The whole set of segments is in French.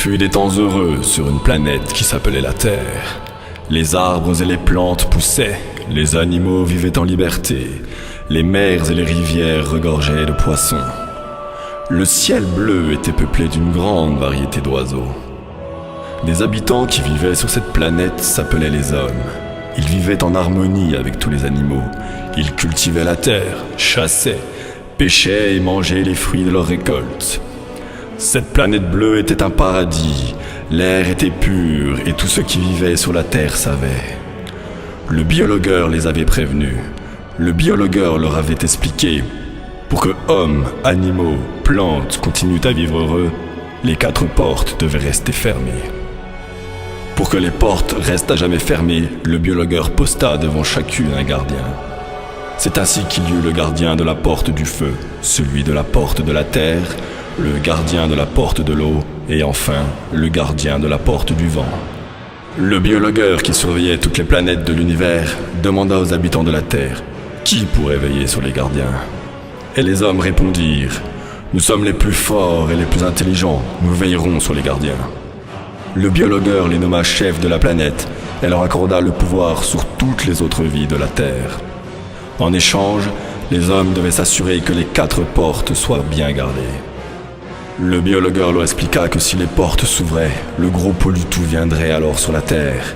fut des temps heureux sur une planète qui s'appelait la Terre. Les arbres et les plantes poussaient, les animaux vivaient en liberté, les mers et les rivières regorgeaient de poissons. Le ciel bleu était peuplé d'une grande variété d'oiseaux. Des habitants qui vivaient sur cette planète s'appelaient les hommes. Ils vivaient en harmonie avec tous les animaux. Ils cultivaient la terre, chassaient, pêchaient et mangeaient les fruits de leurs récoltes. Cette planète bleue était un paradis. L'air était pur et tous ceux qui vivaient sur la terre savaient. Le biologueur les avait prévenus. Le biologueur leur avait expliqué: pour que hommes, animaux, plantes continuent à vivre heureux, les 4 portes devaient rester fermées. Pour que les portes restent à jamais fermées, le biologueur posta devant chacune un gardien. C'est ainsi qu'il y eut le gardien de la porte du feu, celui de la porte de la terre, le gardien de la porte de l'eau, et enfin, le gardien de la porte du vent. Le biologueur qui surveillait toutes les planètes de l'univers demanda aux habitants de la Terre qui pourrait veiller sur les gardiens. Et les hommes répondirent: nous sommes les plus forts et les plus intelligents, nous veillerons sur les gardiens. Le biologueur les nomma chefs de la planète et leur accorda le pouvoir sur toutes les autres vies de la Terre. En échange, les hommes devaient s'assurer que les 4 portes soient bien gardées. Le biologueur leur expliqua que si les portes s'ouvraient, le gros Politou viendrait alors sur la Terre.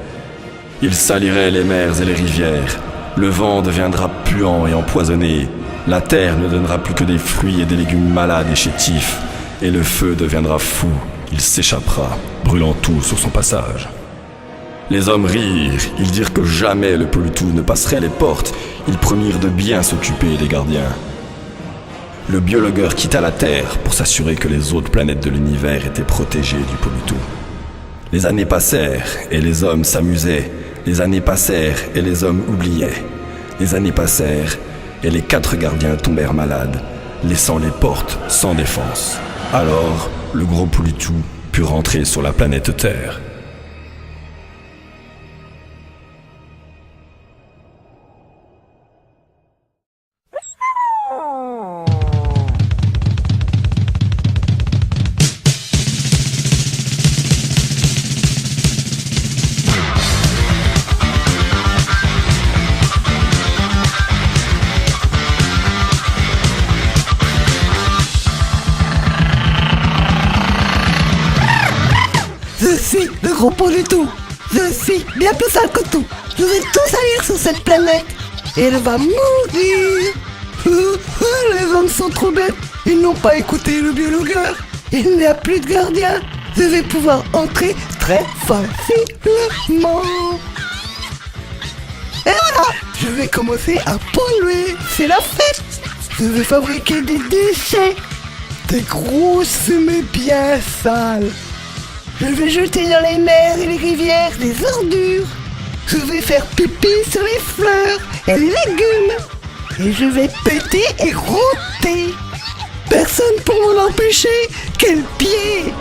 Il salirait les mers et les rivières, le vent deviendra puant et empoisonné, la terre ne donnera plus que des fruits et des légumes malades et chétifs, et le feu deviendra fou, il s'échappera, brûlant tout sur son passage. Les hommes rirent, ils dirent que jamais le Politou ne passerait les portes, ils promirent de bien s'occuper des gardiens. Le biologueur quitta la Terre pour s'assurer que les autres planètes de l'univers étaient protégées du Politou. Les années passèrent et les hommes s'amusaient. Les années passèrent et les hommes oubliaient. Les années passèrent et les 4 gardiens tombèrent malades, laissant les portes sans défense. Alors, le gros Politou put rentrer sur la planète Terre. Je suis le gros Politou. Je suis bien plus sale que tout. Je vais tous salir sur cette planète. Et elle va mourir. Les hommes sont trop bêtes. Ils n'ont pas écouté le biologueur. Il n'y a plus de gardien. Je vais pouvoir entrer très facilement. Et voilà, je vais commencer à polluer. C'est la fête. Je vais fabriquer des déchets. Des grosses fumées bien sales. Je vais jeter dans les mers et les rivières des ordures. Je vais faire pipi sur les fleurs et les légumes. Et je vais péter et rôter. Personne pour m'en empêcher. Quel pied!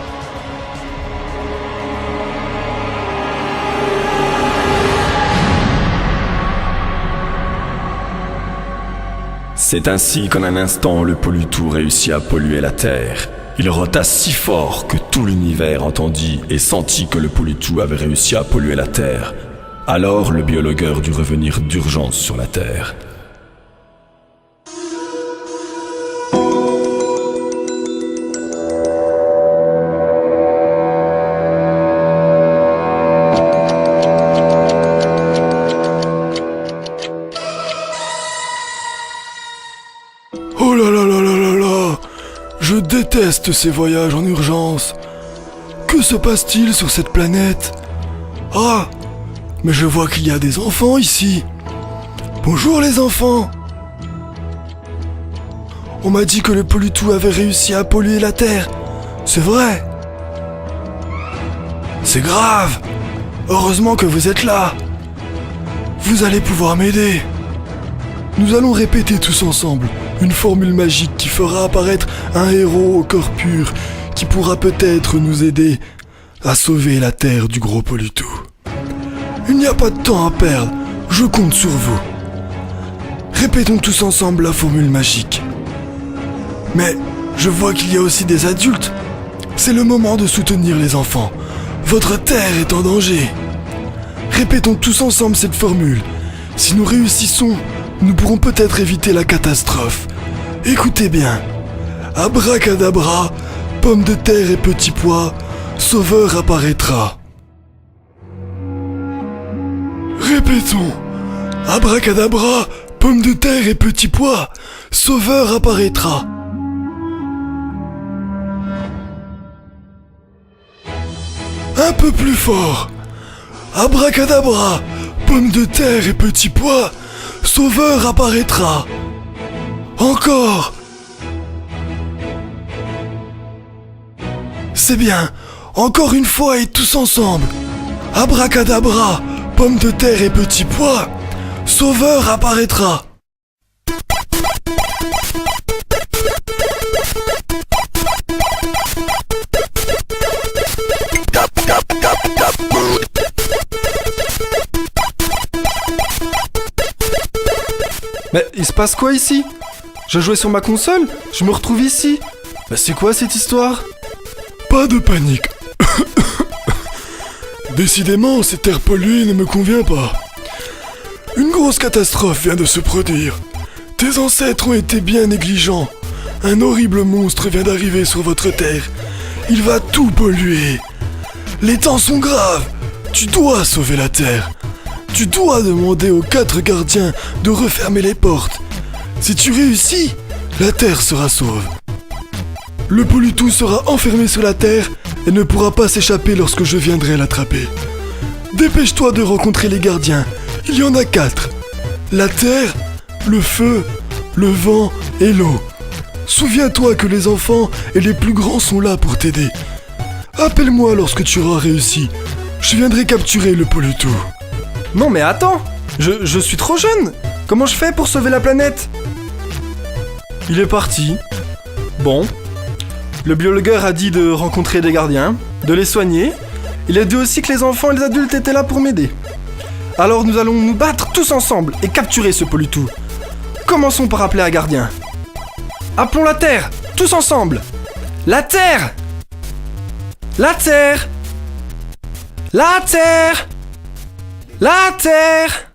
C'est ainsi qu'en un instant, le Politou réussit à polluer la Terre. Il rota si fort que tout l'univers entendit et sentit que le Politou avait réussi à polluer la Terre. Alors le biologueur dut revenir d'urgence sur la Terre. Oh là là là là là là! Je déteste ces voyages en urgence. Que se passe-t-il sur cette planète? Ah! Mais je vois qu'il y a des enfants ici. Bonjour les enfants! On m'a dit que le Politou avait réussi à polluer la Terre. C'est vrai? C'est grave! Heureusement que vous êtes là. Vous allez pouvoir m'aider. Nous allons répéter tous ensemble une formule magique qui fera apparaître un héros au corps pur qui pourra peut-être nous aider à sauver la Terre du gros Politou. Il n'y a pas de temps à perdre, je compte sur vous. Répétons tous ensemble la formule magique. Mais je vois qu'il y a aussi des adultes. C'est le moment de soutenir les enfants. Votre terre est en danger. Répétons tous ensemble cette formule. Si nous réussissons, nous pourrons peut-être éviter la catastrophe. Écoutez bien. Abracadabra, pommes de terre et petits pois, sauveur apparaîtra. Répétons. Abracadabra, pommes de terre et petits pois, sauveur apparaîtra. Un peu plus fort. Abracadabra, pommes de terre et petits pois, sauveur apparaîtra. Encore. C'est bien. Encore une fois et tous ensemble. Abracadabra, pommes de terre et petits pois, sauveur apparaîtra. Mais il se passe quoi ici? Je jouais sur ma console, je me retrouve ici. Mais c'est quoi cette histoire? Pas de panique. Décidément, cette air pollué ne me convient pas. Une grosse catastrophe vient de se produire. Tes ancêtres ont été bien négligents. Un horrible monstre vient d'arriver sur votre terre. Il va tout polluer. Les temps sont graves. Tu dois sauver la terre. Tu dois demander aux 4 gardiens de refermer les portes. Si tu réussis, la terre sera sauve. Le Politou sera enfermé sur la terre et ne pourra pas s'échapper lorsque je viendrai l'attraper. Dépêche-toi de rencontrer les gardiens. Il y en a 4. La terre, le feu, le vent et l'eau. Souviens-toi que les enfants et les plus grands sont là pour t'aider. Appelle-moi lorsque tu auras réussi. Je viendrai capturer le Politou. Non mais attends, je suis trop jeune. Comment je fais pour sauver la planète? Il est parti. Bon. Le biologueur a dit de rencontrer des gardiens, de les soigner. Il a dit aussi que les enfants et les adultes étaient là pour m'aider. Alors nous allons nous battre tous ensemble et capturer ce Politou. Commençons par appeler un gardien. Appelons la Terre, tous ensemble. La Terre! La Terre! La Terre! La Terre!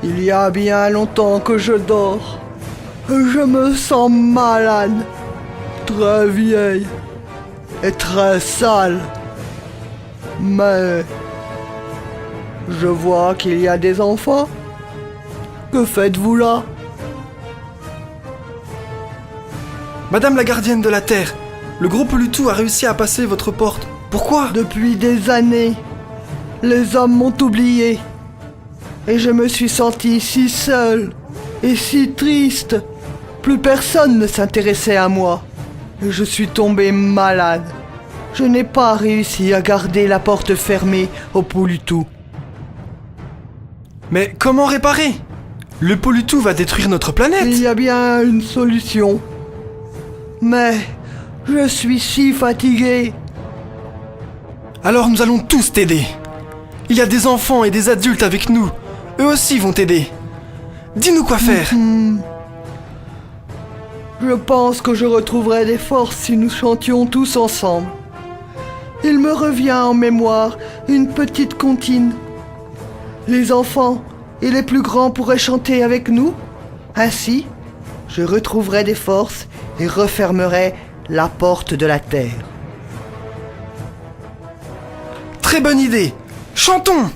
Il y a bien longtemps que je dors. Je me sens malade, très vieille et très sale. Mais je vois qu'il y a des enfants. Que faites-vous là? Madame la gardienne de la Terre, le gros Politou a réussi à passer votre porte. Pourquoi? Depuis des années, les hommes m'ont oublié. Et je me suis sentie si seule et si triste. Plus personne ne s'intéressait à moi. Et je suis tombée malade. Je n'ai pas réussi à garder la porte fermée au Politou. Mais comment réparer? Le Politou va détruire notre planète. Il y a bien une solution. Mais je suis si fatiguée. Alors nous allons tous t'aider. Il y a des enfants et des adultes avec nous. Eux aussi vont t'aider. Dis-nous quoi faire. Je pense que je retrouverai des forces si nous chantions tous ensemble. Il me revient en mémoire une petite comptine. Les enfants et les plus grands pourraient chanter avec nous. Ainsi, je retrouverai des forces et refermerai la porte de la terre. Très bonne idée. Chantons!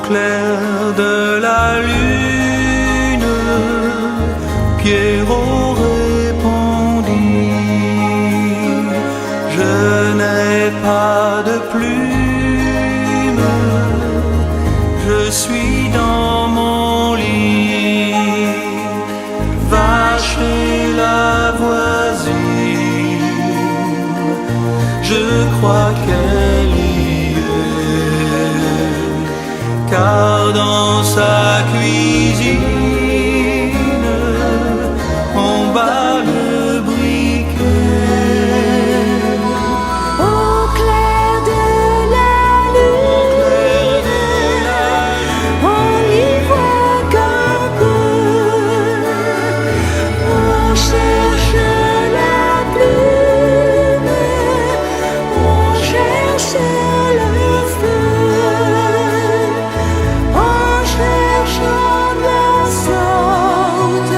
clair de la lune, Pierrot répondit: je n'ai pas de plume, je suis dans mon lit. Va chez la voisine, je crois qu'elle y est, car dans sa cuisine on bat le briquet. Au clair de la lune, on n'y voit qu'un peu. On cherche la plume, on cherche le feu. En cherchant de la sorte,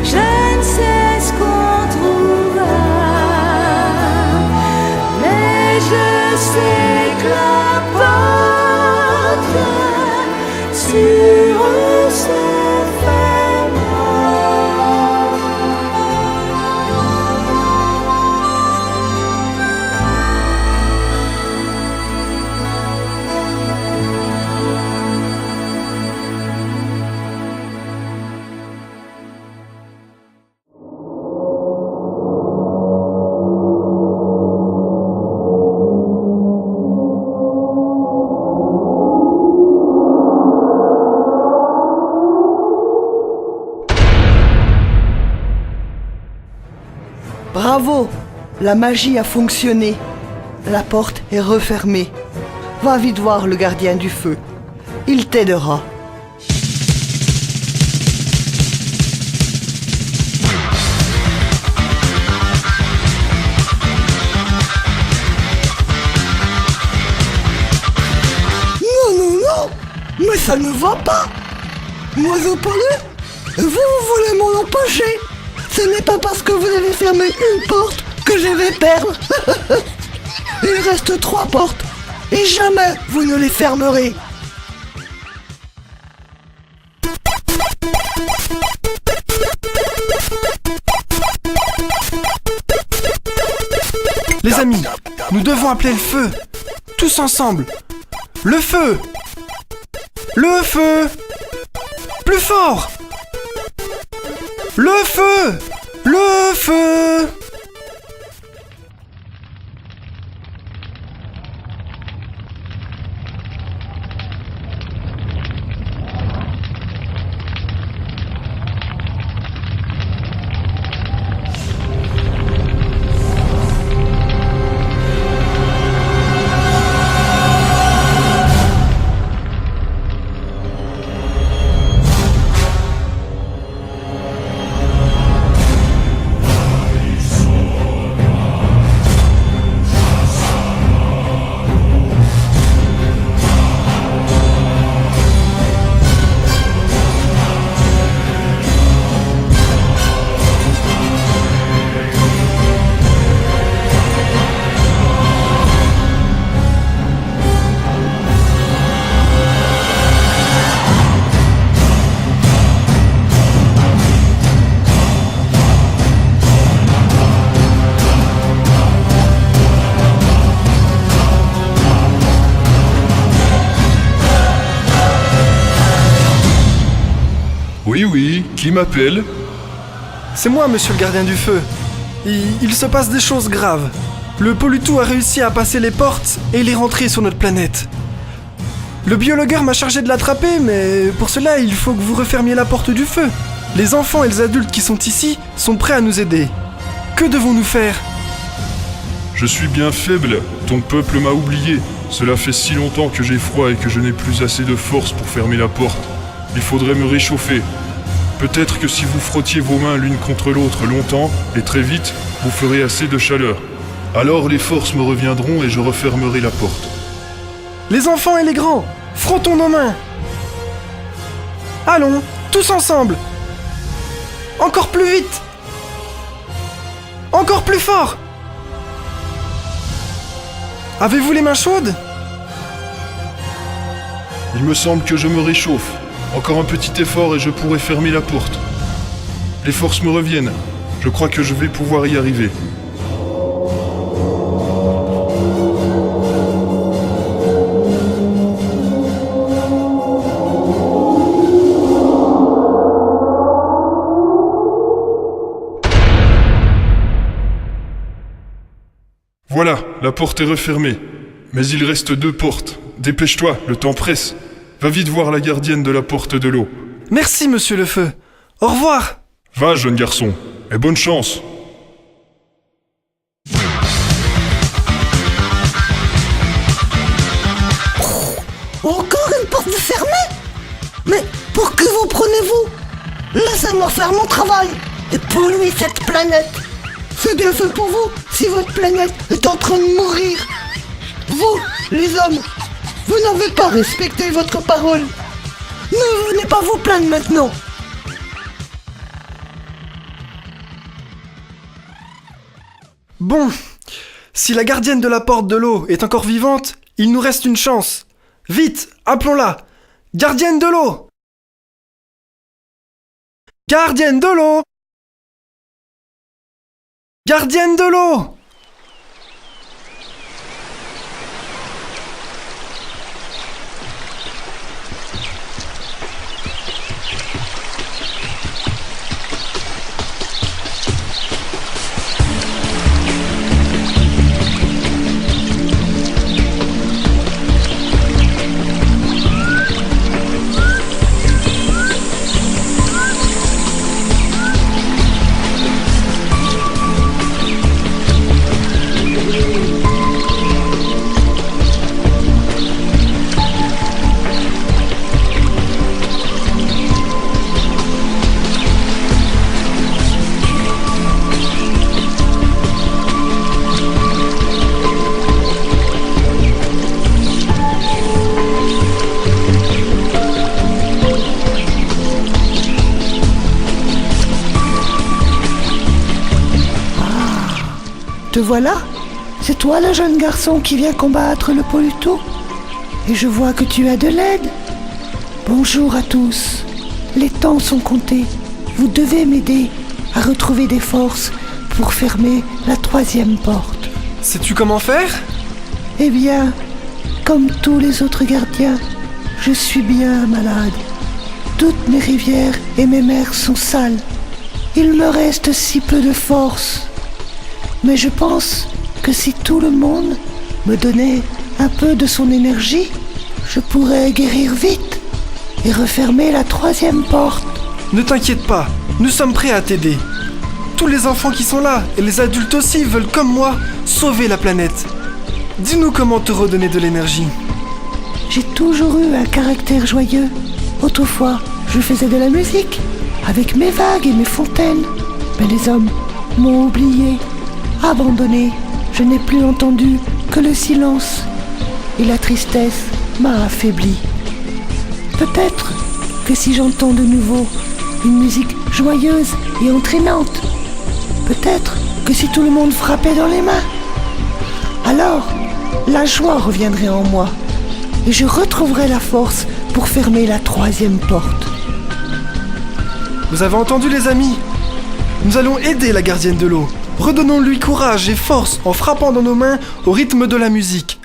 je ne sais ce qu'on trouvera, mais je sais que la porte sur eux se fermera. Bravo, la magie a fonctionné. La porte est refermée. Va vite voir le gardien du feu. Il t'aidera. Non, mais ça ne va pas. Oiseau pollu, vous voulez m'en empêcher. Ce n'est pas parce que vous avez fermé une porte que je vais perdre. Il reste 3 portes et jamais vous ne les fermerez. Les amis, nous devons appeler le feu. Tous ensemble. Le feu! Le feu! Plus fort! Le feu! Le feu! Oui, qui m'appelle? C'est moi, monsieur le gardien du feu. Il se passe des choses graves. Le Pollutou a réussi à passer les portes et il est rentré sur notre planète. Le biologueur m'a chargé de l'attraper, mais pour cela, il faut que vous refermiez la porte du feu. Les enfants et les adultes qui sont ici sont prêts à nous aider. Que devons-nous faire? Je suis bien faible, ton peuple m'a oublié. Cela fait si longtemps que j'ai froid et que je n'ai plus assez de force pour fermer la porte. Il faudrait me réchauffer. Peut-être que si vous frottiez vos mains l'une contre l'autre longtemps et très vite, vous ferez assez de chaleur. Alors les forces me reviendront et je refermerai la porte. Les enfants et les grands, frottons nos mains. Allons, tous ensemble. Encore plus vite. Encore plus fort. Avez-vous les mains chaudes? Il me semble que je me réchauffe. Encore un petit effort et je pourrai fermer la porte. Les forces me reviennent. Je crois que je vais pouvoir y arriver. Voilà, la porte est refermée. Mais il reste 2 portes. Dépêche-toi, le temps presse. Va vite voir la gardienne de la porte de l'eau. Merci, monsieur le feu. Au revoir. Va, jeune garçon, et bonne chance. Encore une porte fermée? Mais pour que vous prenez-vous? Laissez-moi faire mon travail et polluer cette planète. C'est bien fait pour vous si votre planète est en train de mourir. Vous, les hommes, vous n'avez pas respecté votre parole. Ne venez pas vous plaindre maintenant. Bon, si la gardienne de la porte de l'eau est encore vivante, il nous reste une chance. Vite, appelons-la. Gardienne de l'eau! Gardienne de l'eau! Gardienne de l'eau! Te voilà? C'est toi le jeune garçon qui vient combattre le Polluto? Et je vois que tu as de l'aide. Bonjour à tous. Les temps sont comptés. Vous devez m'aider à retrouver des forces pour fermer la 3e porte. Sais-tu comment faire? Eh bien, comme tous les autres gardiens, je suis bien malade. Toutes mes rivières et mes mers sont sales. Il me reste si peu de force. Mais je pense que si tout le monde me donnait un peu de son énergie, je pourrais guérir vite et refermer la 3e porte. Ne t'inquiète pas, nous sommes prêts à t'aider. Tous les enfants qui sont là, et les adultes aussi, veulent comme moi sauver la planète. Dis-nous comment te redonner de l'énergie. J'ai toujours eu un caractère joyeux. Autrefois, je faisais de la musique, avec mes vagues et mes fontaines. Mais les hommes m'ont oublié. Abandonné, je n'ai plus entendu que le silence et la tristesse m'a affaibli. Peut-être que si j'entends de nouveau une musique joyeuse et entraînante, peut-être que si tout le monde frappait dans les mains, alors la joie reviendrait en moi et je retrouverais la force pour fermer la 3e porte. Vous avez entendu les amis? Nous allons aider la gardienne de l'eau. Redonnons-lui courage et force en frappant dans nos mains au rythme de la musique.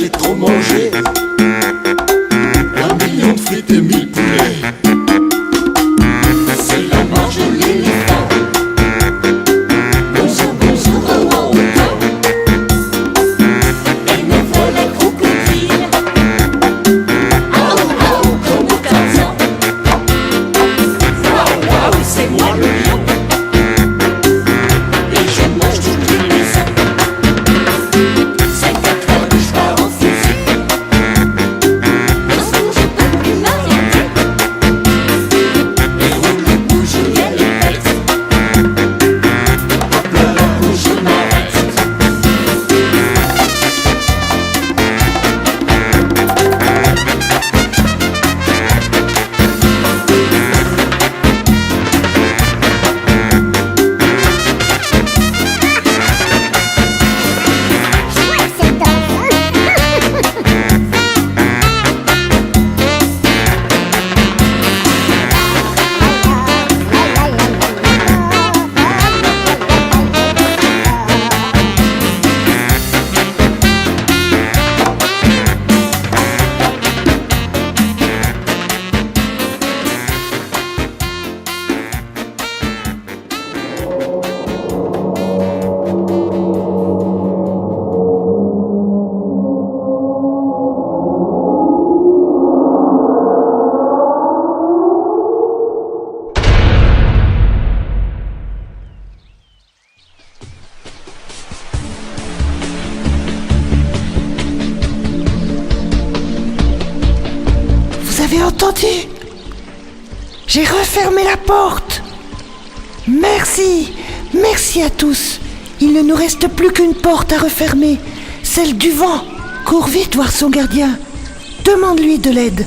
j'ai trop mangé. 1 million de frites et 1000 poulets. C'est la marche de l'éléphant. Bonjour, bonjour, oh, oh, oh. Et me voilà crocodile. Ah oh, ah oh, comme au Tarzan. Waouh, waouh, c'est moi le lion. Et je mange toutes les maisons. C'est 4 heures que je pars en fusil. Un jour j'ai pas pu m'arrêter. Et roule le bougie, elle est bête. Hop là là, où je m'arrête. Vous avez entendu? J'ai refermé la porte. Merci, merci à tous. Il ne nous reste plus qu'une porte à refermer, celle du vent. Cours vite voir son gardien. Demande-lui de l'aide.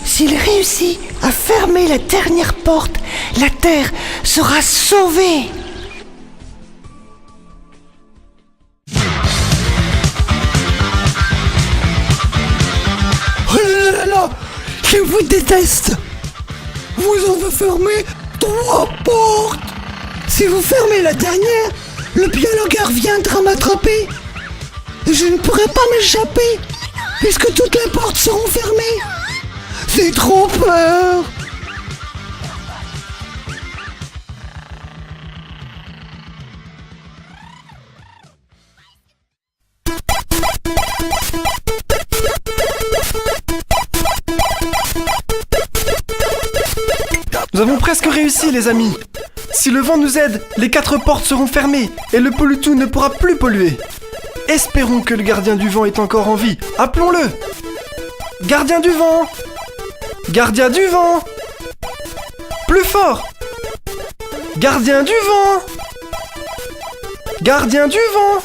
S'il réussit à fermer la dernière porte, la Terre sera sauvée. Oh là là là, je vous déteste. Vous en fermez 3 portes. Si vous fermez la dernière, le biologueur viendra m'attraper. Je ne pourrai pas m'échapper, puisque toutes les portes seront fermées. C'est trop peur. Nous avons presque réussi, les amis. Si le vent nous aide, les 4 portes seront fermées et le Pollutou ne pourra plus polluer. Espérons que le gardien du vent est encore en vie. Appelons-le. Gardien du vent. Gardien du vent. Plus fort. Gardien du vent. Gardien du vent.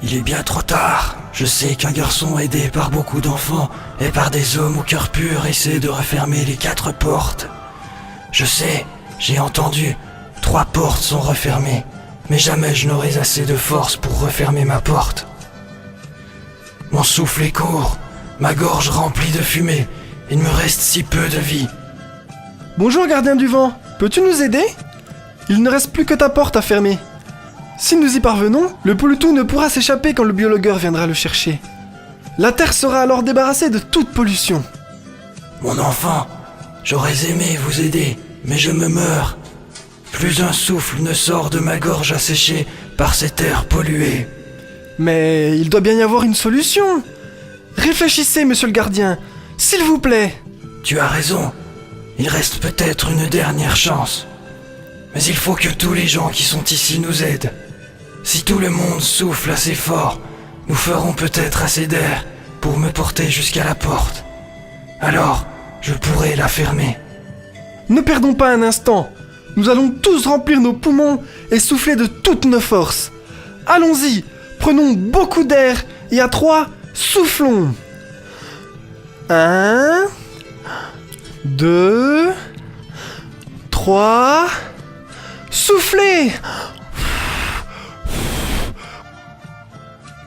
Il est bien trop tard. Je sais qu'un garçon aidé par beaucoup d'enfants et par des hommes au cœur pur essaie de refermer les 4 portes. Je sais, j'ai entendu, 3 portes sont refermées, mais jamais je n'aurai assez de force pour refermer ma porte. Mon souffle est court, ma gorge remplie de fumée, il me reste si peu de vie. Bonjour, gardien du vent. Peux-tu nous aider? Il ne reste plus que ta porte à fermer. Si nous y parvenons, le Pollutou ne pourra s'échapper quand le biologueur viendra le chercher. La Terre sera alors débarrassée de toute pollution. Mon enfant, j'aurais aimé vous aider, mais je me meurs. Plus un souffle ne sort de ma gorge asséchée par cet air pollué. Mais il doit bien y avoir une solution. Réfléchissez, monsieur le gardien, s'il vous plaît. Tu as raison. Il reste peut-être une dernière chance. Mais il faut que tous les gens qui sont ici nous aident. Si tout le monde souffle assez fort, nous ferons peut-être assez d'air pour me porter jusqu'à la porte. Alors, je pourrai la fermer. Ne perdons pas un instant. Nous allons tous remplir nos poumons et souffler de toutes nos forces. Allons-y, prenons beaucoup d'air et à 3, soufflons. 1, 2, 3, soufflez.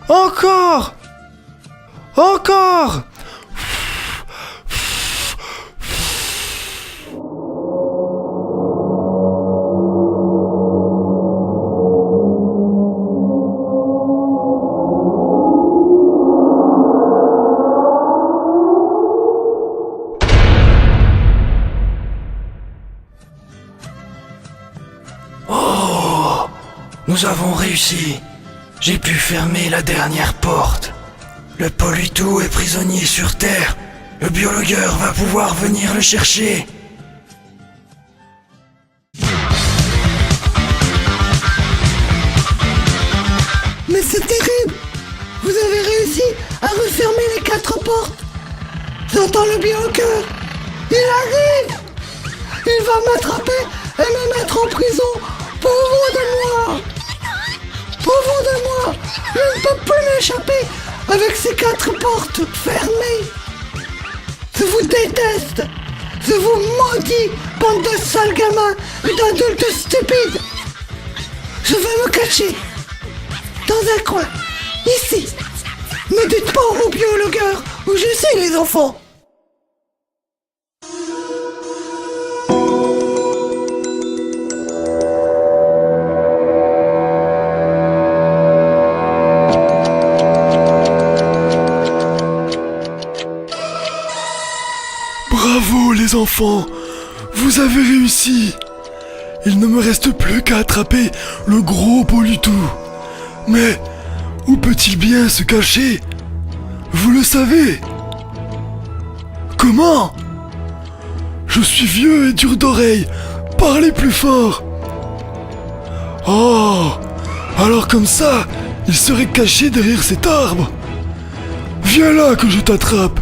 Encore. Encore. Nous avons réussi. J'ai pu fermer la dernière porte. Le Polutou est prisonnier sur Terre. Le biologueur va pouvoir venir le chercher. Mais c'est terrible! Vous avez réussi à refermer les 4 portes! J'entends le biologueur! Il arrive! Il va m'attraper et me mettre en prison! Pauvre de moi! Pauvre de moi! Je ne peux plus m'échapper avec ces 4 portes fermées! Je vous déteste! Je vous maudis, bande de sales gamins et d'adultes stupides! Je vais me cacher dans un coin, ici. Ne dites pas au biologueur où je suis, les enfants. Bravo les enfants, vous avez réussi. Il ne me reste plus qu'à attraper le gros Polutou. Mais où peut-il bien se cacher? Vous le savez? Comment? Je suis vieux et dur d'oreille. Parlez plus fort. Oh, alors comme ça, il serait caché derrière cet arbre. Viens là que je t'attrape.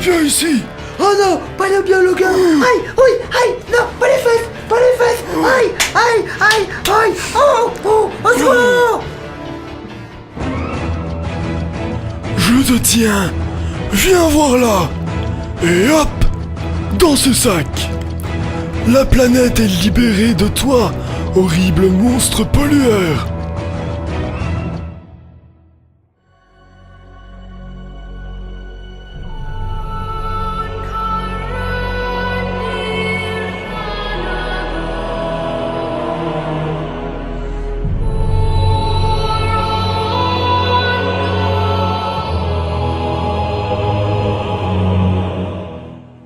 Viens ici. Oh non, pas le biologueur. Aïe, oui, aïe, non, pas les fesses, pas les fesses. Aïe, aïe, aïe, aïe. Oh, oh, au secours. Je te tiens. Viens voir là. Et hop, dans ce sac. La planète est libérée de toi, horrible monstre pollueur.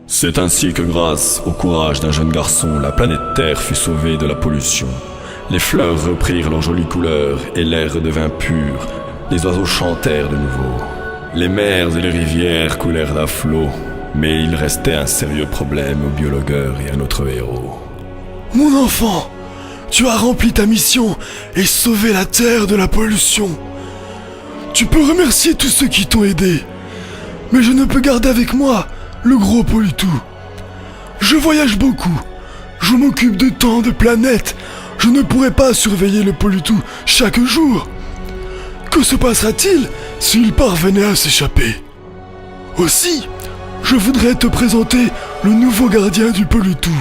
C'est ainsi que grâce au courage d'un jeune garçon, la planète Terre fut sauvée de la pollution. Les fleurs reprirent leur jolie couleur et l'air redevint pur. Les oiseaux chantèrent de nouveau. Les mers et les rivières coulèrent à flot. Mais il restait un sérieux problème au biologueur et à notre héros. Mon enfant, tu as rempli ta mission et sauvé la Terre de la pollution. Tu peux remercier tous ceux qui t'ont aidé. Mais je ne peux garder avec moi le gros Polutou. Je voyage beaucoup. Je m'occupe de tant de planètes. Je ne pourrai pas surveiller le Polutou chaque jour. Que se passera-t-il s'il parvenait à s'échapper? Aussi, je voudrais te présenter le nouveau gardien du Polutou.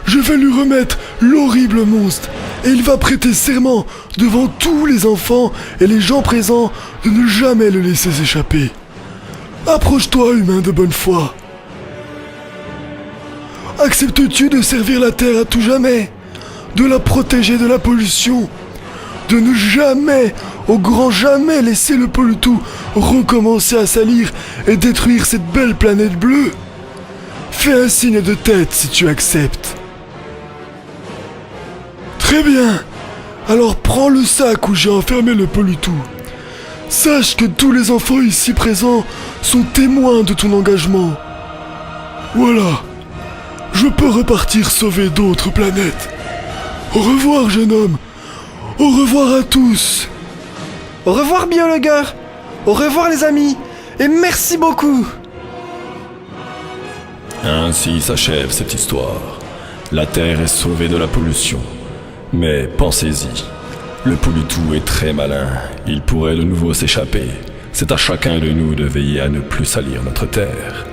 Je vais lui remettre l'horrible monstre et il va prêter serment devant tous les enfants et les gens présents de ne jamais le laisser s'échapper. Approche-toi, humain de bonne foi. Acceptes-tu de servir la Terre à tout jamais? De la protéger de la pollution? De ne jamais, au grand jamais, laisser le Polutou recommencer à salir et détruire cette belle planète bleue? Fais un signe de tête si tu acceptes. Très bien. Alors prends le sac où j'ai enfermé le Politou. Sache que tous les enfants ici présents sont témoins de ton engagement. Voilà. Je peux repartir sauver d'autres planètes. Au revoir, jeune homme. Au revoir à tous. Au revoir, biologueur. Au revoir, les amis. Et merci beaucoup. Ainsi s'achève cette histoire. La Terre est sauvée de la pollution. Mais pensez-y, le Politou est très malin. Il pourrait de nouveau s'échapper. C'est à chacun de nous de veiller à ne plus salir notre Terre.